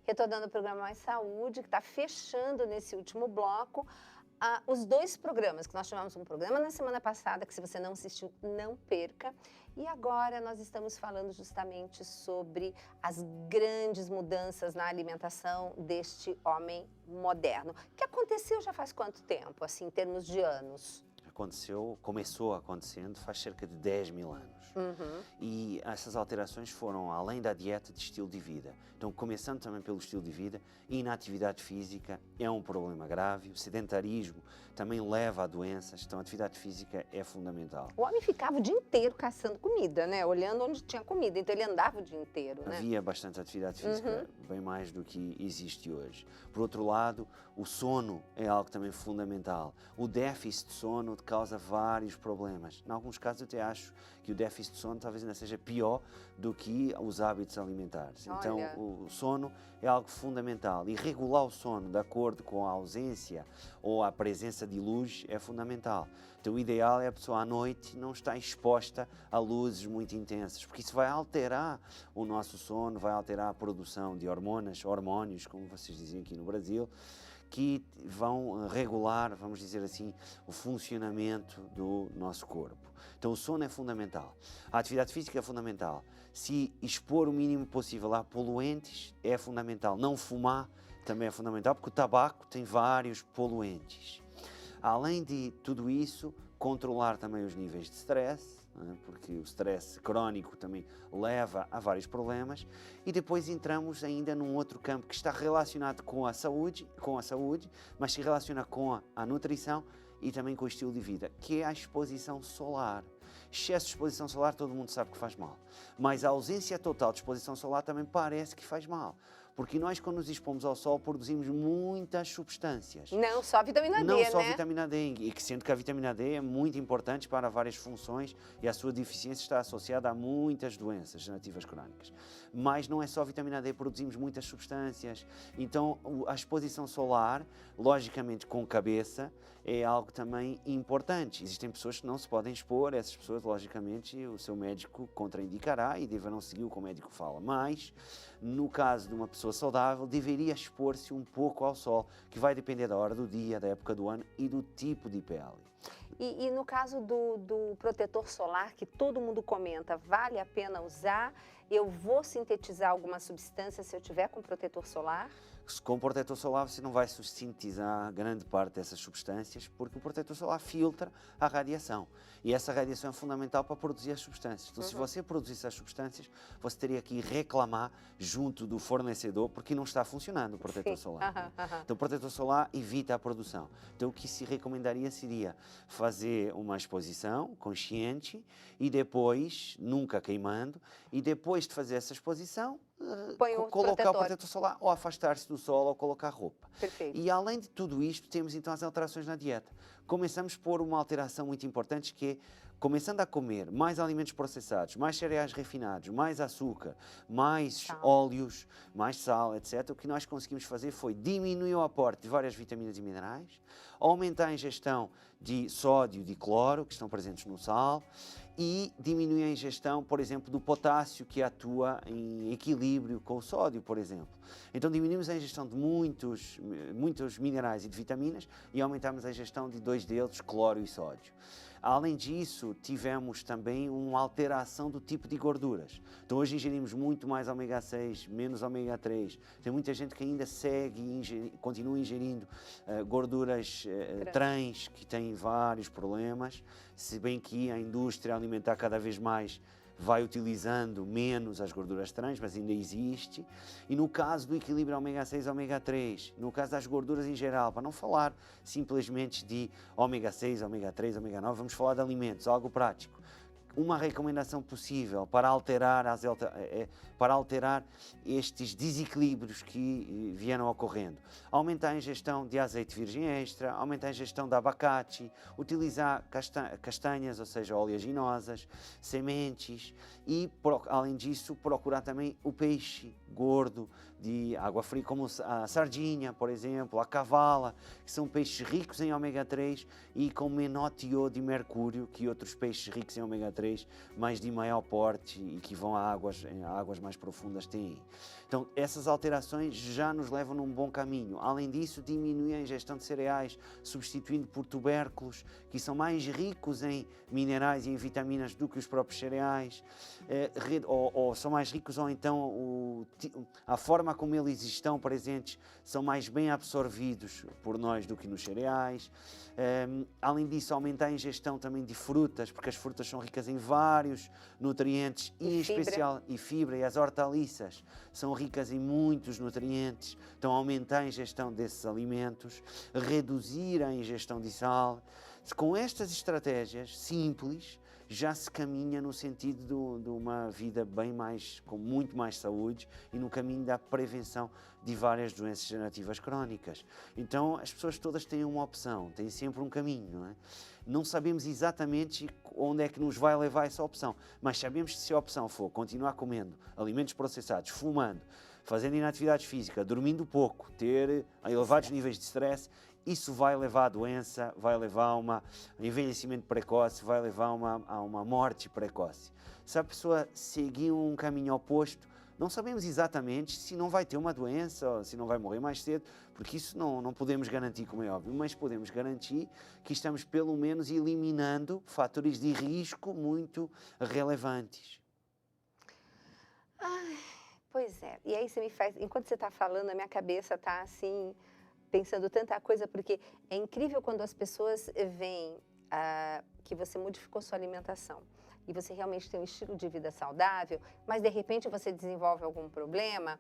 Retornando ao programa Mais Saúde, que está fechando nesse último bloco, os dois programas, que nós chamamos um programa na semana passada, que se você não assistiu, não perca. E agora nós estamos falando justamente sobre as grandes mudanças na alimentação deste homem moderno. Que aconteceu já faz quanto tempo, assim, em termos de anos? Começou acontecendo faz cerca de 10 mil anos. E essas alterações foram além da dieta, de estilo de vida. Então, começando também pelo estilo de vida, inatividade física é um problema grave, o sedentarismo também leva a doenças, então a atividade física é fundamental. O homem ficava o dia inteiro caçando comida, né? Olhando onde tinha comida, então ele andava o dia inteiro, né? Havia bastante atividade física, bem mais do que existe hoje. Por outro lado, o sono é algo também fundamental. O déficit de sono causa vários problemas. Em alguns casos eu até acho que o déficit de sono talvez ainda seja pior do que os hábitos alimentares. Olha. Então o sono é algo fundamental e regular o sono de acordo com a ausência ou a presença de luz é fundamental. Então o ideal é a pessoa à noite não estar exposta a luzes muito intensas, porque isso vai alterar o nosso sono, vai alterar a produção de hormônios, como vocês dizem aqui no Brasil, que vão regular, vamos dizer assim, o funcionamento do nosso corpo. Então o sono é fundamental. A atividade física é fundamental. Se expor o mínimo possível a poluentes é fundamental. Não fumar também é fundamental, porque o tabaco tem vários poluentes. Além de tudo isso, controlar também os níveis de stress, porque o stress crónico também leva a vários problemas, e depois entramos ainda num outro campo que está relacionado com a saúde, mas se relaciona com a nutrição e também com o estilo de vida, que é a exposição solar. Excesso de exposição solar todo mundo sabe que faz mal, mas a ausência total de exposição solar também parece que faz mal, porque nós quando nos expomos ao sol produzimos muitas substâncias. Não só a vitamina D, Não só a né? vitamina D, e que sendo que a vitamina D é muito importante para várias funções e a sua deficiência está associada a muitas doenças degenerativas crónicas. Mas não é só a vitamina D, produzimos muitas substâncias. Então a exposição solar, logicamente com cabeça, é algo também importante. Existem pessoas que não se podem expor, essas pessoas, logicamente, o seu médico contraindicará e deverão seguir o que o médico fala. Mas, no caso de uma pessoa saudável, deveria expor-se um pouco ao sol, que vai depender da hora do dia, da época do ano e do tipo de pele. E no caso do protetor solar, que todo mundo comenta, vale a pena usar? Eu vou sintetizar alguma substância se eu tiver com protetor solar? Com o protetor solar você não vai sintetizar grande parte dessas substâncias, porque o protetor solar filtra a radiação. E essa radiação é fundamental para produzir as substâncias. Então, se você produzisse as substâncias, você teria que reclamar junto do fornecedor, porque não está funcionando o protetor solar. Então, o protetor solar evita a produção. Então, o que se recomendaria seria fazer uma exposição consciente e depois, nunca queimando, e depois de fazer essa exposição, colocar o protetor solar ou afastar-se do sol ou colocar roupa. Perfeito. E além de tudo isto, temos então as alterações na dieta. Começamos por uma alteração muito importante que é, começando a comer mais alimentos processados, mais cereais refinados, mais açúcar, mais óleos, mais sal, etc. O que nós conseguimos fazer foi diminuir o aporte de várias vitaminas e minerais, aumentar a ingestão de sódio e de cloro, que estão presentes no sal, e diminuir a ingestão, por exemplo, do potássio, que atua em equilíbrio com o sódio, por exemplo. Então diminuímos a ingestão de muitos minerais e de vitaminas e aumentamos a ingestão de dois deles, cloro e sódio. Além disso, tivemos também uma alteração do tipo de gorduras. Então hoje ingerimos muito mais ômega 6, menos ômega 3. Tem muita gente que ainda continua ingerindo gorduras trans, que têm vários problemas, se bem que a indústria alimentar cada vez mais vai utilizando menos as gorduras trans, mas ainda existe. E no caso do equilíbrio ômega 6 e ômega 3, no caso das gorduras em geral, para não falar simplesmente de ômega 6, ômega 3, ômega 9, vamos falar de alimentos, algo prático. Uma recomendação possível para alterar estes desequilíbrios que vieram ocorrendo. Aumentar a ingestão de azeite virgem extra, aumentar a ingestão de abacate, utilizar castanhas, ou seja, oleaginosas, sementes e, além disso, procurar também o peixe gordo de água fria, como a sardinha, por exemplo, a cavala, que são peixes ricos em ômega 3 e com menor teor de mercúrio que outros peixes ricos em ômega 3 ômega 3, mas de maior porte e que vão a águas mais profundas têm. Então, essas alterações já nos levam num bom caminho. Além disso, diminuem a ingestão de cereais, substituindo por tubérculos, que são mais ricos em minerais e em vitaminas do que os próprios cereais, ou são mais ricos, ou então a forma como eles estão presentes são mais bem absorvidos por nós do que nos cereais. Além disso, aumenta a ingestão também de frutas, porque as frutas são ricas em vários nutrientes, e em especial fibra, e as hortaliças são ricas em muitos nutrientes, então aumentar a ingestão desses alimentos, reduzir a ingestão de sal. Com estas estratégias simples, já se caminha no sentido de uma vida com muito mais saúde e no caminho da prevenção de várias doenças degenerativas crónicas. Então, as pessoas todas têm uma opção, têm sempre um caminho, não é? Não sabemos exatamente onde é que nos vai levar essa opção, mas sabemos que se a opção for continuar comendo alimentos processados, fumando, fazendo inatividade física, dormindo pouco, ter elevados níveis de stress, isso vai levar à doença, vai levar a um envelhecimento precoce, vai levar a uma morte precoce. Se a pessoa seguir um caminho oposto, não sabemos exatamente se não vai ter uma doença ou se não vai morrer mais cedo, porque isso não podemos garantir, como é óbvio, mas podemos garantir que estamos pelo menos eliminando fatores de risco muito relevantes. Pois é, e aí você me faz, enquanto você está falando, a minha cabeça está assim, pensando tanta coisa, porque é incrível quando as pessoas veem que você modificou sua alimentação e você realmente tem um estilo de vida saudável, mas de repente você desenvolve algum problema,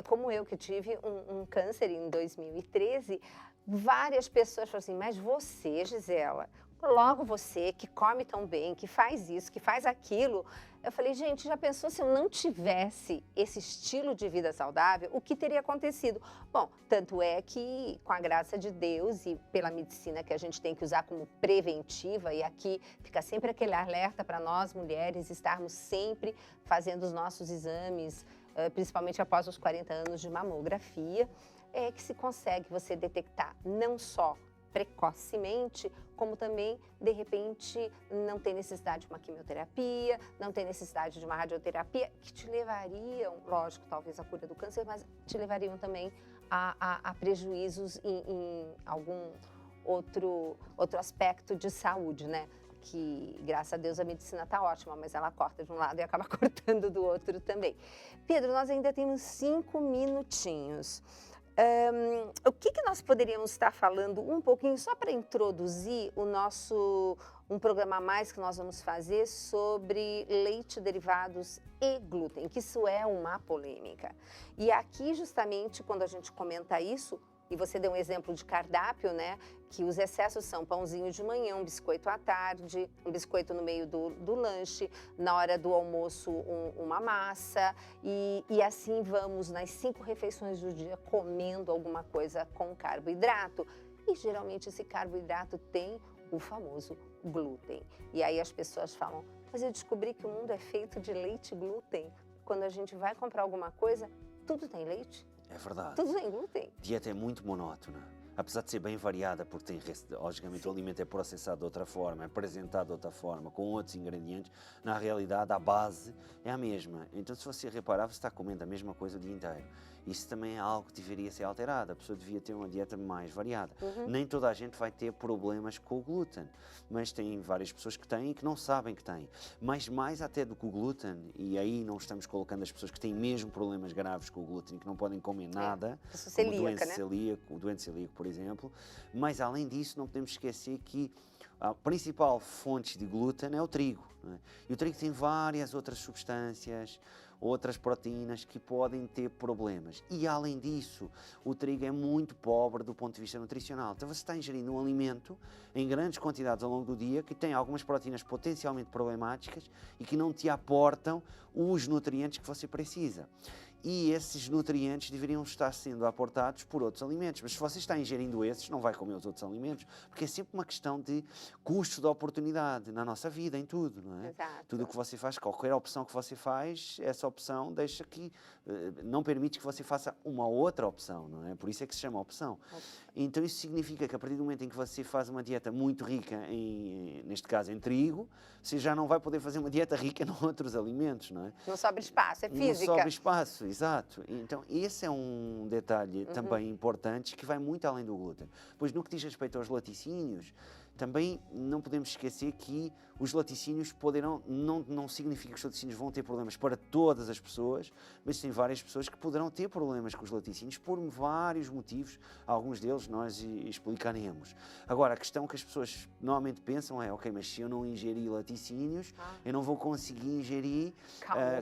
como eu que tive um câncer em 2013, várias pessoas falam assim, mas você, Gisela, logo você que come tão bem, que faz isso, que faz aquilo. Eu falei, gente, já pensou se eu não tivesse esse estilo de vida saudável, o que teria acontecido? Bom, tanto é que com a graça de Deus e pela medicina que a gente tem que usar como preventiva, e aqui fica sempre aquele alerta para nós mulheres estarmos sempre fazendo os nossos exames, principalmente após os 40 anos de mamografia, é que se consegue você detectar não só precocemente, como também, de repente, não tem necessidade de uma quimioterapia, não tem necessidade de uma radioterapia, que te levariam, lógico, talvez a cura do câncer, mas te levariam também a prejuízos em algum outro aspecto de saúde, né? Que, graças a Deus, a medicina está ótima, mas ela corta de um lado e acaba cortando do outro também. Pedro, nós ainda temos 5 minutinhos. O que nós poderíamos estar falando um pouquinho, só para introduzir um programa a mais que nós vamos fazer sobre leite, derivados e glúten, que isso é uma polêmica. E aqui, justamente, quando a gente comenta isso, e você deu um exemplo de cardápio, né? Que os excessos são pãozinho de manhã, um biscoito à tarde, um biscoito no meio do lanche, na hora do almoço uma massa, e assim vamos nas 5 refeições do dia comendo alguma coisa com carboidrato. E geralmente esse carboidrato tem o famoso glúten. E aí as pessoas falam, mas eu descobri que o mundo é feito de leite e glúten. Quando a gente vai comprar alguma coisa, tudo tem leite. É verdade. Tudo tem glúten. A dieta é muito monótona. Apesar de ser bem variada, porque logicamente o alimento é processado de outra forma, é apresentado de outra forma, com outros ingredientes, na realidade a base é a mesma. Então, se você reparar, você está comendo a mesma coisa o dia inteiro. Isso também é algo que deveria ser alterado. A pessoa devia ter uma dieta mais variada. Nem toda a gente vai ter problemas com o glúten, mas tem várias pessoas que têm e que não sabem que têm. Mas mais até do que o glúten, e aí não estamos colocando as pessoas que têm mesmo problemas graves com o glúten, que não podem comer nada, como o doente celíaco, por exemplo. Mas além disso, não podemos esquecer que a principal fonte de glúten é o trigo, não é? E o trigo tem várias outras substâncias, outras proteínas que podem ter problemas. E além disso, o trigo é muito pobre do ponto de vista nutricional. Então você está ingerindo um alimento em grandes quantidades ao longo do dia que tem algumas proteínas potencialmente problemáticas e que não te aportam os nutrientes que você precisa. e esses nutrientes deveriam estar sendo aportados por outros alimentos. Mas se você está ingerindo esses, não vai comer os outros alimentos, porque é sempre uma questão de custo de oportunidade na nossa vida, em tudo, não é? Exato. Tudo o que você faz, qualquer opção que você faz, essa opção deixa que, não permite que você faça uma outra opção, não é? Por isso é que se chama opção. Então isso significa que a partir do momento em que você faz uma dieta muito rica, neste caso em trigo, você já não vai poder fazer uma dieta rica em outros alimentos, não é? Não sobra espaço, é física. Não sobra espaço, exato. Então, esse é um detalhe também importante que vai muito além do glúten. Pois no que diz respeito aos laticínios, também não podemos esquecer que os laticínios poderão, não significa que os laticínios vão ter problemas para todas as pessoas, mas tem várias pessoas que poderão ter problemas com os laticínios por vários motivos, alguns deles nós explicaremos. Agora, a questão que as pessoas normalmente pensam é, ok, mas se eu não ingerir laticínios, eu não vou conseguir ingerir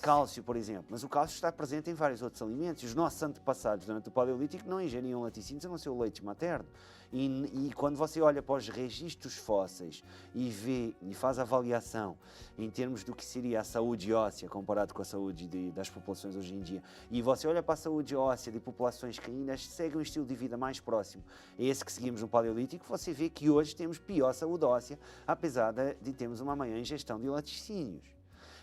cálcio, por exemplo. Mas o cálcio está presente em vários outros alimentos. Os nossos antepassados durante o Paleolítico não ingeriam laticínios, a não ser o leite materno. E quando você olha para os registros fósseis e faz a avaliação em termos do que seria a saúde óssea comparado com a saúde das populações hoje em dia, e você olha para a saúde óssea de populações que ainda seguem um estilo de vida mais próximo a esse que seguimos no Paleolítico, você vê que hoje temos pior saúde óssea, apesar de termos uma maior ingestão de laticínios.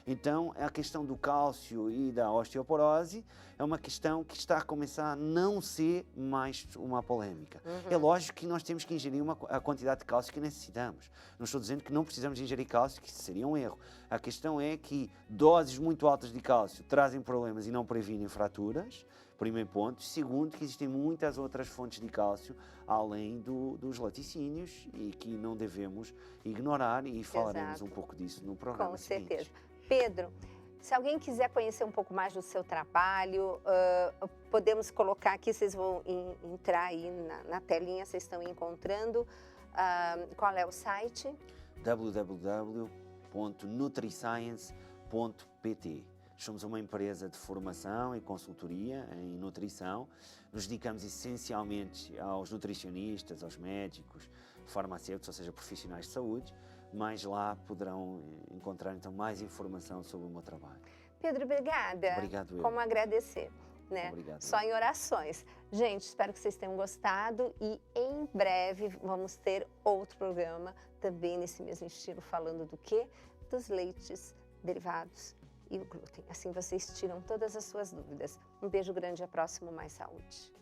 Então, a questão do cálcio e da osteoporose é uma questão que está a começar a não ser mais uma polémica. É lógico que nós temos que ingerir a quantidade de cálcio que necessitamos. Não estou dizendo que não precisamos ingerir cálcio, que isso seria um erro. A questão é que doses muito altas de cálcio trazem problemas e não previnem fraturas, primeiro ponto. Segundo, que existem muitas outras fontes de cálcio, além dos laticínios, e que não devemos ignorar, e falaremos um pouco disso no programa seguinte. Com certeza. Pedro, se alguém quiser conhecer um pouco mais do seu trabalho, podemos colocar aqui, vocês vão entrar aí na telinha, vocês estão encontrando. Qual é o site? www.nutriscience.pt. Somos uma empresa de formação e consultoria em nutrição. Nos dedicamos essencialmente aos nutricionistas, aos médicos, farmacêuticos, ou seja, profissionais de saúde. Mas lá poderão encontrar então mais informação sobre o meu trabalho. Pedro, obrigada. Obrigado eu. Como agradecer, né? Obrigado. Só em orações. Gente, espero que vocês tenham gostado e em breve vamos ter outro programa também nesse mesmo estilo, falando do quê? Dos leites derivados e o glúten. Assim vocês tiram todas as suas dúvidas. Um beijo grande e a próximo Mais Saúde.